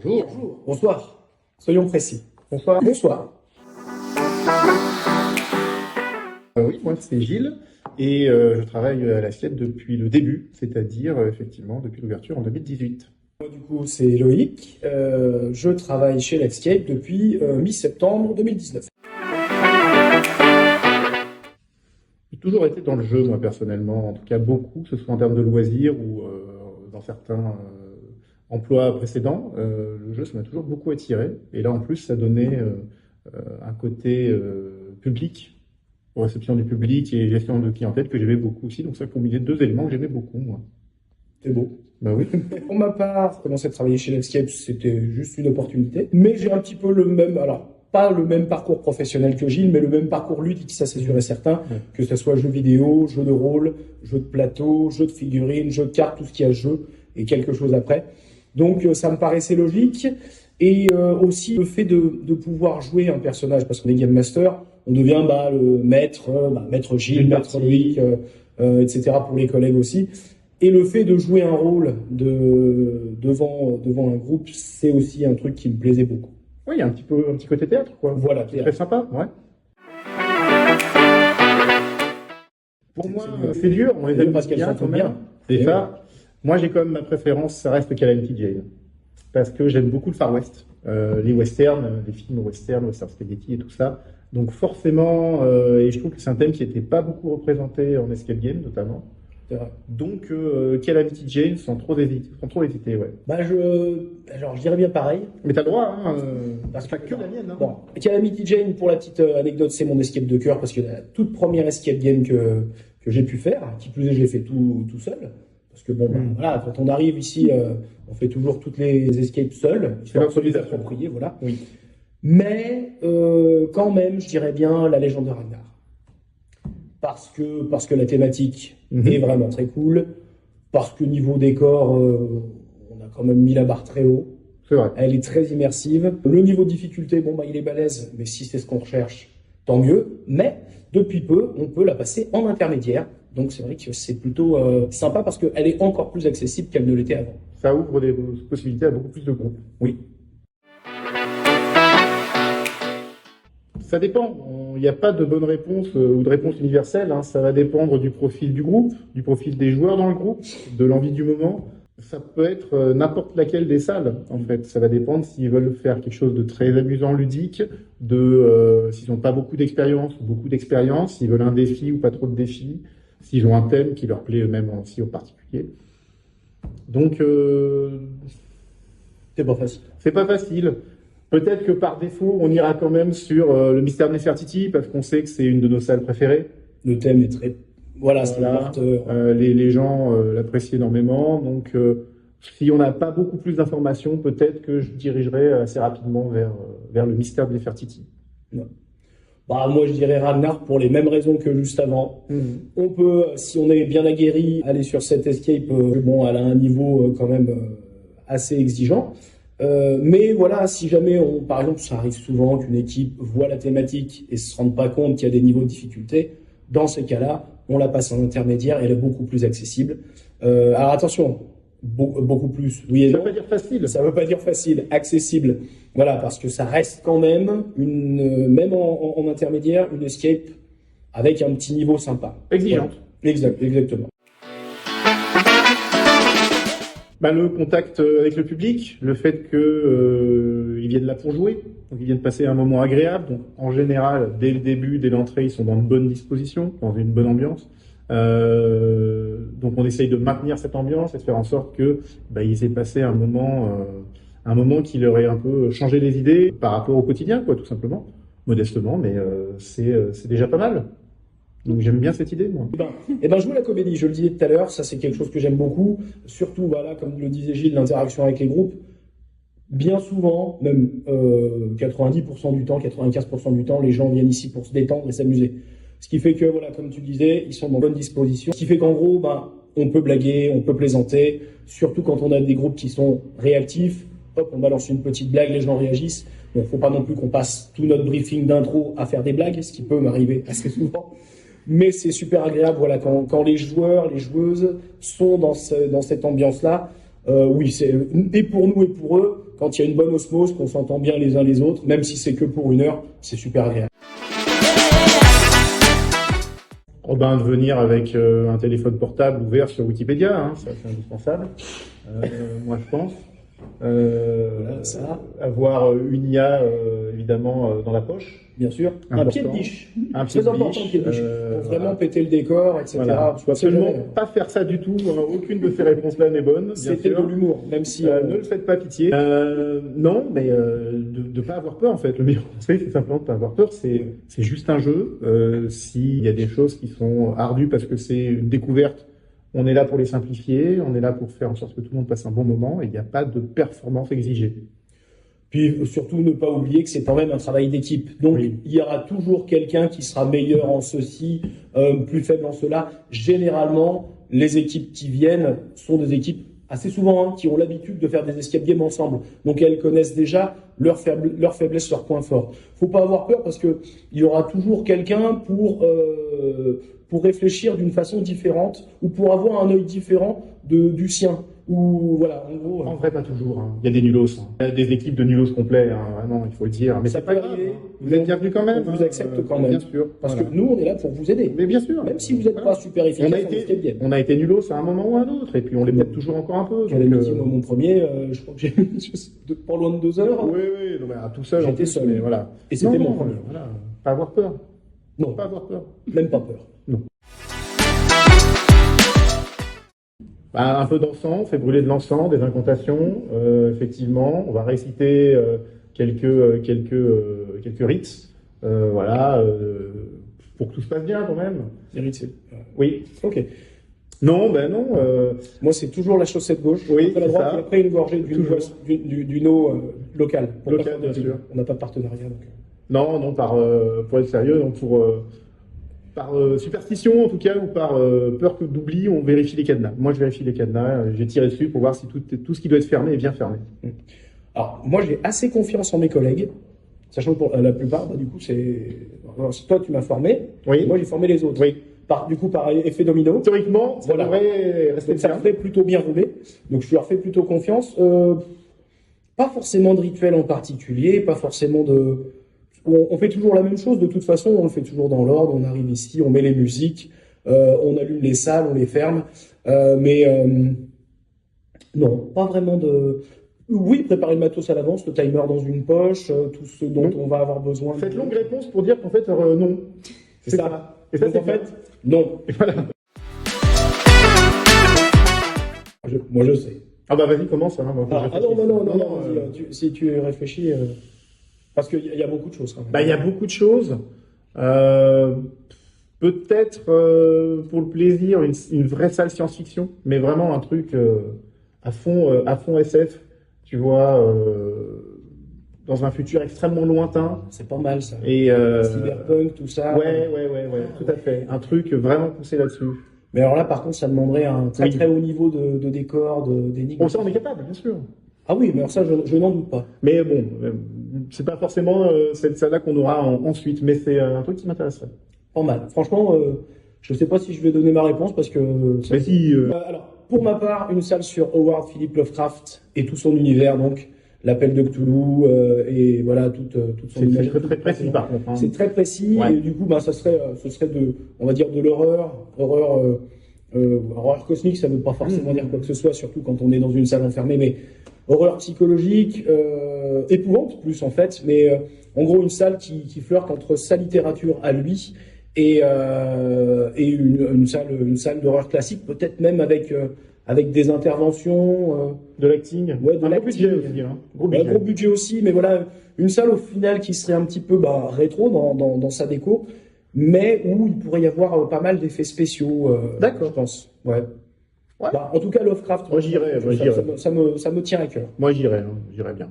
Bonjour. Bonsoir. Soyons précis. Bonsoir. Bonsoir. Oui, moi c'est Gilles et je travaille à l'Assiette depuis le début, c'est-à-dire effectivement depuis l'ouverture en 2018. Moi, du coup, c'est Loïc. Je travaille chez Netscape depuis mi-septembre 2019. J'ai toujours été dans le jeu, moi personnellement, en tout cas beaucoup, que ce soit en termes de loisirs ou dans certains emplois précédents. Le jeu, ça m'a toujours beaucoup attiré. Et là, en plus, ça donnait un côté public, réception du public et gestion de clientèle que j'aimais beaucoup aussi. Donc ça combinait deux éléments que j'aimais beaucoup, moi. C'est beau. Bah oui. Pour ma part, commencer à travailler chez Netscape, c'était juste une opportunité. Mais j'ai un petit peu le même, alors pas le même parcours professionnel que Gilles, mais le même parcours ludique, ça c'est sûr et certain. Ouais. Que ce soit jeux vidéo, jeux de rôle, jeux de plateau, jeux de figurines, jeux de cartes, tout ce qu'il y a jeu et quelque chose après. Donc ça me paraissait logique. Et aussi le fait de pouvoir jouer un personnage, parce qu'on est Game Master, on devient le maître Gilles, maître Loïc, etc. pour les collègues aussi. Et le fait de jouer un rôle devant un groupe, c'est aussi un truc qui me plaisait beaucoup. Oui, il y a un petit côté théâtre, quoi. Voilà, C'est très sympa, ouais. Pour moi, c'est dur, on les aime parce qu'elles bien sont quand même. bien. C'est ça. Moi, j'ai quand même ma préférence, ça reste Calamity Jane. Parce que j'aime beaucoup le Far West, les westerns, les films westerns, western spaghetti et tout ça. Donc forcément, et je trouve que c'est un thème qui n'était pas beaucoup représenté en escape game notamment. Donc Calamity Jane sans trop hésiter, ouais. Je dirais bien pareil. Mais t'as le droit, hein, Parce pas que la mienne. Hein. Bon, Calamity Jane, pour la petite anecdote, c'est mon escape de cœur parce que la toute première escape game que j'ai pu faire, qui plus est, je l'ai fait tout seul. Parce que voilà, quand on arrive ici, on fait toujours toutes les escapes seuls. Il faut se les approprier, voilà. Oui. Mais quand même, je dirais bien la légende de Ragnar. Parce que la thématique est vraiment très cool. Parce que niveau décor, on a quand même mis la barre très haut. C'est vrai. Elle est très immersive. Le niveau de difficulté, il est balèze, mais si c'est ce qu'on recherche, tant mieux. Mais depuis peu, on peut la passer en intermédiaire. Donc c'est vrai que c'est plutôt sympa parce qu'elle est encore plus accessible qu'elle ne l'était avant. Ça ouvre des possibilités à beaucoup plus de groupes. Oui. Ça dépend. Il n'y a pas de bonne réponse ou de réponse universelle. Hein. Ça va dépendre du profil du groupe, du profil des joueurs dans le groupe, de l'envie du moment. Ça peut être n'importe laquelle des salles, en fait. Ça va dépendre s'ils veulent faire quelque chose de très amusant, ludique, s'ils n'ont pas beaucoup d'expérience ou beaucoup d'expérience, s'ils veulent un défi ou pas trop de défis, s'ils ont un thème qui leur plaît eux-mêmes aussi au particulier. Donc, c'est pas facile. C'est pas facile. Peut-être que par défaut, on ira quand même sur le Mystère de Nefertiti, parce qu'on sait que c'est une de nos salles préférées. Le thème est très... Voilà. Les gens l'apprécient énormément. Donc, si on n'a pas beaucoup plus d'informations, peut-être que je dirigerai assez rapidement vers le Mystère de Nefertiti. Ouais. Moi, je dirais Ragnar pour les mêmes raisons que juste avant. On peut, si on est bien aguerri, aller sur cette escape. Elle a un niveau quand même assez exigeant. Mais voilà, si jamais par exemple, ça arrive souvent qu'une équipe voit la thématique et se rende pas compte qu'il y a des niveaux de difficulté, dans ces cas-là, on la passe en intermédiaire et elle est beaucoup plus accessible. Alors attention, beaucoup plus. Oui et non. Ça veut pas dire facile. Ça veut pas dire facile, accessible. Voilà, parce que ça reste quand même même en intermédiaire, une escape avec un petit niveau sympa. Exigeante. Voilà. Exactement. Le contact avec le public, le fait qu'ils viennent là pour jouer, donc ils viennent passer un moment agréable. Donc en général, dès le début, dès l'entrée, ils sont dans de bonnes dispositions, dans une bonne ambiance. Donc on essaye de maintenir cette ambiance et de faire en sorte que ils aient passé un moment qui leur ait un peu changé les idées par rapport au quotidien, quoi, tout simplement, modestement, mais c'est déjà pas mal. Donc j'aime bien cette idée, moi. Jouer la comédie, je le disais tout à l'heure, ça c'est quelque chose que j'aime beaucoup. Surtout, comme le disait Gilles, l'interaction avec les groupes. Bien souvent, même 90% du temps, 95% du temps, les gens viennent ici pour se détendre et s'amuser. Ce qui fait que, comme tu disais, ils sont dans bonne disposition. Ce qui fait qu'en gros, on peut blaguer, on peut plaisanter, surtout quand on a des groupes qui sont réactifs. Hop, on balance une petite blague, les gens réagissent. Bon, faut pas non plus qu'on passe tout notre briefing d'intro à faire des blagues, ce qui peut m'arriver assez souvent. Mais c'est super agréable, quand les joueurs, les joueuses sont dans cette ambiance-là. Oui, c'est et pour nous et pour eux, quand il y a une bonne osmose, qu'on s'entend bien les uns les autres, même si c'est que pour 1 heure, c'est super agréable. De venir avec un téléphone portable ouvert sur Wikipédia, hein, ça c'est indispensable, moi je pense. Ça. Avoir une IA évidemment dans la poche. Bien sûr. Important. Un pied de biche. Un pied Très de important, biche, pied de biche. Pour vraiment péter le décor, etc. Voilà. Il faut absolument pas faire ça du tout. Aucune de ces réponses-là n'est bonne. C'était de l'humour, même si... ne le faites pas pitié. Non, mais de pas avoir peur en fait. Le meilleur conseil, c'est simplement de pas avoir peur. C'est juste un jeu. S'il y a des choses qui sont ardues parce que c'est une découverte, on est là pour les simplifier. On est là pour faire en sorte que tout le monde passe un bon moment. Et il n'y a pas de performance exigée. Puis surtout ne pas oublier que c'est quand même un travail d'équipe. Donc il y aura toujours quelqu'un qui sera meilleur en ceci, plus faible en cela. Généralement, les équipes qui viennent sont des équipes assez souvent qui ont l'habitude de faire des escape games ensemble. Donc elles connaissent déjà leurs faiblesses, leurs points forts. Faut pas avoir peur parce que il y aura toujours quelqu'un pour réfléchir d'une façon différente ou pour avoir un œil différent du sien. Ou voilà, en gros. En vrai, pas toujours. Hein. Il y a des nulos. Hein. Il y a des équipes de nulos complets, hein, vraiment, il faut le dire. Mais ça c'est pas grave. Hein. Vous êtes bienvenus quand même. On vous accepte quand même. Bien sûr. Parce que nous, on est là pour vous aider. Mais bien sûr. Même si vous n'êtes pas super efficace, on a été nulos à un moment ou à un autre, et puis on l'est peut-être toujours encore un peu. J'avais mis mon premier, je crois que j'ai mis pas loin de 2 heures. Oui, non, mais tout seul. J'étais seul. Mais voilà. Et c'était mon premier. Voilà. Pas avoir peur. Non. Pas avoir peur. Même pas peur. Non. Un peu d'encens, on fait brûler de l'encens, des incantations, effectivement. On va réciter quelques rites, voilà, pour que tout se passe bien quand même. Les rites, c'est... Oui. Ok. Non. Moi, c'est toujours la chaussette gauche, oui, après la droite, et après une gorgée d'une eau locale. Locale, bien sûr. On n'a pas de partenariat. Donc... Non, pour être sérieux, donc par superstition en tout cas, ou par peur d'oubli, on vérifie les cadenas. Moi, je vérifie les cadenas, j'ai tiré dessus pour voir si tout ce qui doit être fermé est bien fermé. Alors, moi, j'ai assez confiance en mes collègues, sachant que pour la plupart, du coup, toi, tu m'as formé, oui. Moi, j'ai formé les autres. Oui. Par effet domino. Théoriquement, ça devrait rester bien. Ça ferait plutôt bien rouler, donc je leur fais plutôt confiance. Pas forcément de rituel en particulier, pas forcément de... On fait toujours la même chose, de toute façon, on le fait toujours dans l'ordre, on arrive ici, on met les musiques, on allume les salles, on les ferme, non, pas vraiment de... Oui, préparer le matos à l'avance, le timer dans une poche, tout ce dont on va avoir besoin. Faites longue réponse pour dire qu'en fait, non. C'est ça. Et ça, donc, en fait, non. Et voilà. Moi, je sais. Ah bah vas-y, commence. Hein, non, si tu réfléchis... Parce qu'il y a beaucoup de choses quand même. Il y a beaucoup de choses. Peut-être pour le plaisir, une vraie salle science-fiction, mais vraiment un truc à fond SF, tu vois, dans un futur extrêmement lointain. C'est pas mal ça. Et cyberpunk, tout ça. Ouais, tout à fait. Un truc vraiment poussé là-dessus. Mais alors là, par contre, ça demanderait un très haut niveau de décor, d'énigmes. Bon, ça, on est capable, bien sûr. Ah oui, mais alors ça, je n'en doute pas. Mais bon, c'est pas forcément cette salle-là qu'on aura ensuite, mais c'est un truc qui m'intéresserait. Pas mal. Franchement, je sais pas si je vais donner ma réponse parce que... Mais si... Alors, pour ma part, une salle sur Howard Philip Lovecraft et tout son univers, donc l'appel de Cthulhu et voilà toute son imagerie. C'est très précis par contre. Hein. C'est très précis et du coup, ce serait on va dire de l'horreur, horreur cosmique. Ça ne veut pas forcément dire quoi que ce soit, surtout quand on est dans une salle enfermée, mais horreur psychologique, épouvante plus en fait, mais en gros une salle qui flirte entre sa littérature à lui et une salle d'horreur classique, peut-être même avec des interventions, de l'acting, ouais, de l'acting, budget aussi, hein. Gros budget aussi, mais voilà une salle au final qui serait un petit peu rétro dans sa déco, mais où il pourrait y avoir pas mal d'effets spéciaux. D'accord, je pense. Ouais. En tout cas, Lovecraft, moi j'irais. Ça me tient à cœur. Moi j'irais bien.